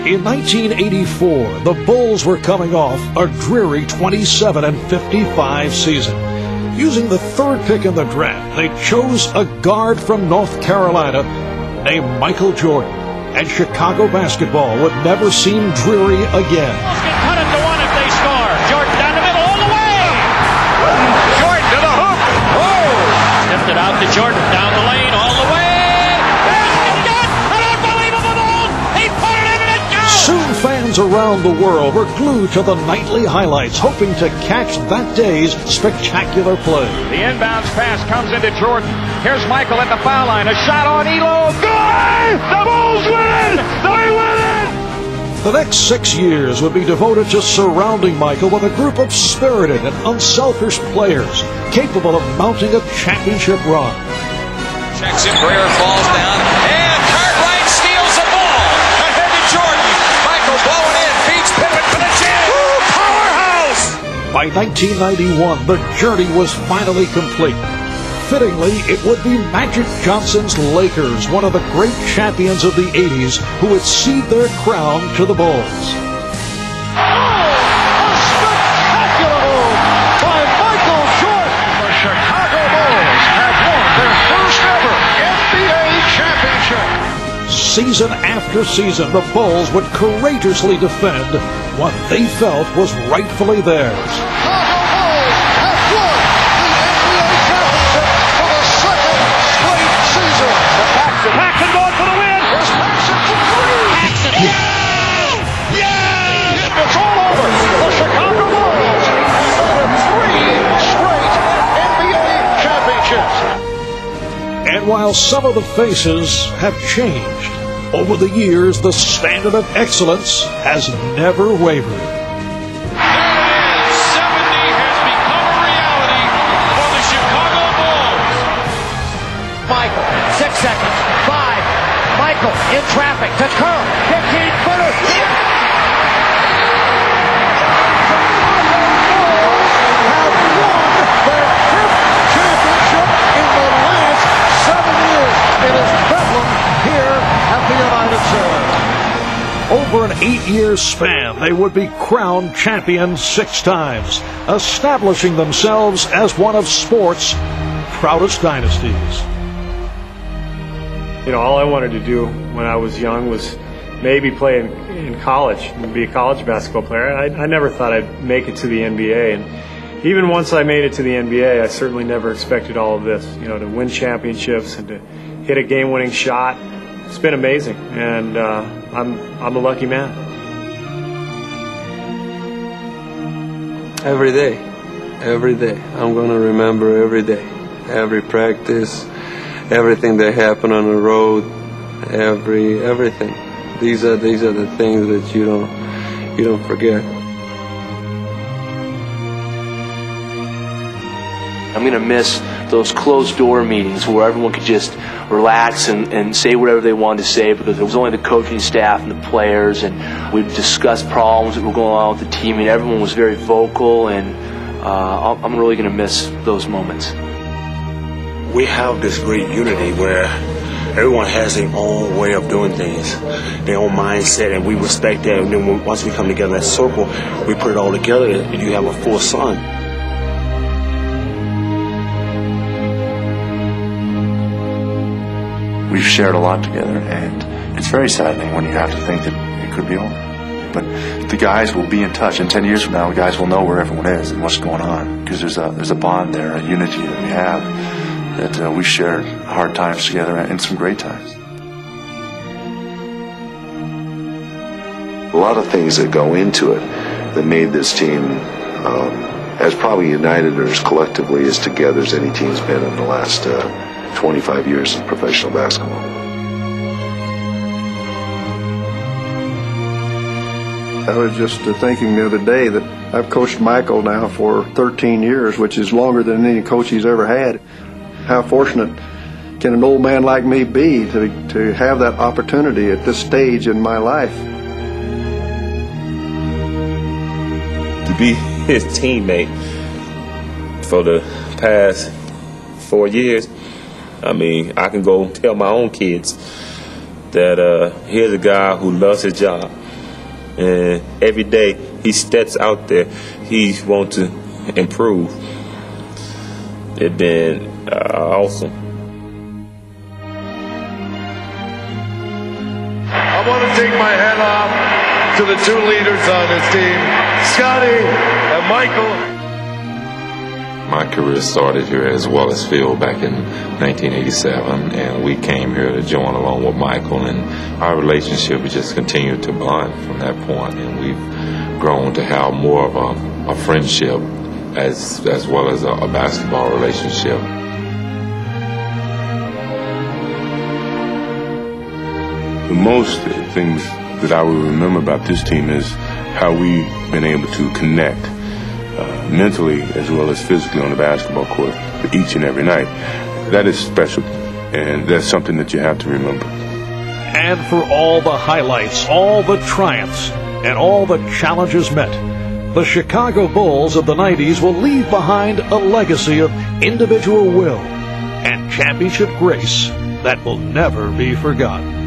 In 1984, the Bulls were coming off a dreary 27-55 season. Using the third pick in the draft, they chose a guard from North Carolina named Michael Jordan. And Chicago basketball would never seem dreary again. Cut it to one if they score. Jordan down the middle all the way. Jordan to the hoop. Whoa! Tipped it out to Jordan down the lane all the way. Soon fans around the world were glued to the nightly highlights, hoping to catch that day's spectacular play. The inbounds pass comes into Jordan. Here's Michael at the foul line. A shot on Elo. Good! The Bulls win! They win it! The next 6 years would be devoted to surrounding Michael with a group of spirited and unselfish players capable of mounting a championship run. Checks in, Breer falls down, and Cartwright steals the ball. Ahead to Jordan. Michael blowing in, feeds Pippen for the jam. Powerhouse! By 1991, the journey was finally complete. Fittingly, it would be Magic Johnson's Lakers, one of the great champions of the 80s, who would cede their crown to the Bulls. Oh, a spectacular move by Michael Jordan. The Chicago Bulls have won their first ever NBA championship. Season after season, the Bulls would courageously defend what they felt was rightfully theirs. Chicago Bulls have won the NBA championship for the second straight season. Paxson going for the win. Here's Paxson for three. Paxson. Yeah! It's all over. The Chicago Bulls have three straight NBA championships. And while some of the faces have changed, over the years, the standard of excellence has never wavered. Michael, 6 seconds, 5. Michael in traffic to Curl, 15-footer. Have won their 5th championship in the last 7 years. It is Bedlam here at the United Center. Over an 8-year span, they would be crowned champions 6 times, establishing themselves as one of sport's proudest dynasties. You know, all I wanted to do when I was young was maybe play in college and be a college basketball player. I never thought I'd make it to the NBA. And even once I made it to the NBA, I certainly never expected all of this, you know, to win championships and to hit a game-winning shot. It's been amazing, and I'm a lucky man. Every day, I'm going to remember every day, every practice, everything that happened on the road, everything. These are the things that you don't forget. I'm going to miss those closed-door meetings where everyone could just relax and say whatever they wanted to say, because it was only the coaching staff and the players, and we'd discuss problems that were going on with the team, and everyone was very vocal, and I'm really going to miss those moments. We have this great unity where everyone has their own way of doing things, their own mindset, and we respect that. And then once we come together in that circle, we put it all together, and you have a full sun. We've shared a lot together, and it's very saddening when you have to think that it could be over. But the guys will be in touch, and 10 years from now, the guys will know where everyone is and what's going on, because there's a bond there, a unity that we have, that we shared hard times together and some great times. A lot of things that go into it that made this team as probably united or as collectively as together as any team's been in the last 25 years of professional basketball. I was just thinking the other day that I've coached Michael now for 13 years, which is longer than any coach he's ever had. How fortunate can an old man like me be to have that opportunity at this stage in my life? To be his teammate for the past 4 years, I mean, I can go tell my own kids that here's a guy who loves his job. And every day he steps out there, he wants to improve. It's been awesome. I want to take my hat off to the two leaders on this team, Scotty and Michael. My career started here as Wallace Field back in 1987, and we came here to join along with Michael, and our relationship has just continued to bond from that point, and we've grown to have more of a friendship as well as a basketball relationship. The most things that I will remember about this team is how we've been able to connect mentally as well as physically on the basketball court each and every night. That is special, and that's something that you have to remember. And for all the highlights, all the triumphs, and all the challenges met, the Chicago Bulls of the 90s will leave behind a legacy of individual will and championship grace that will never be forgotten.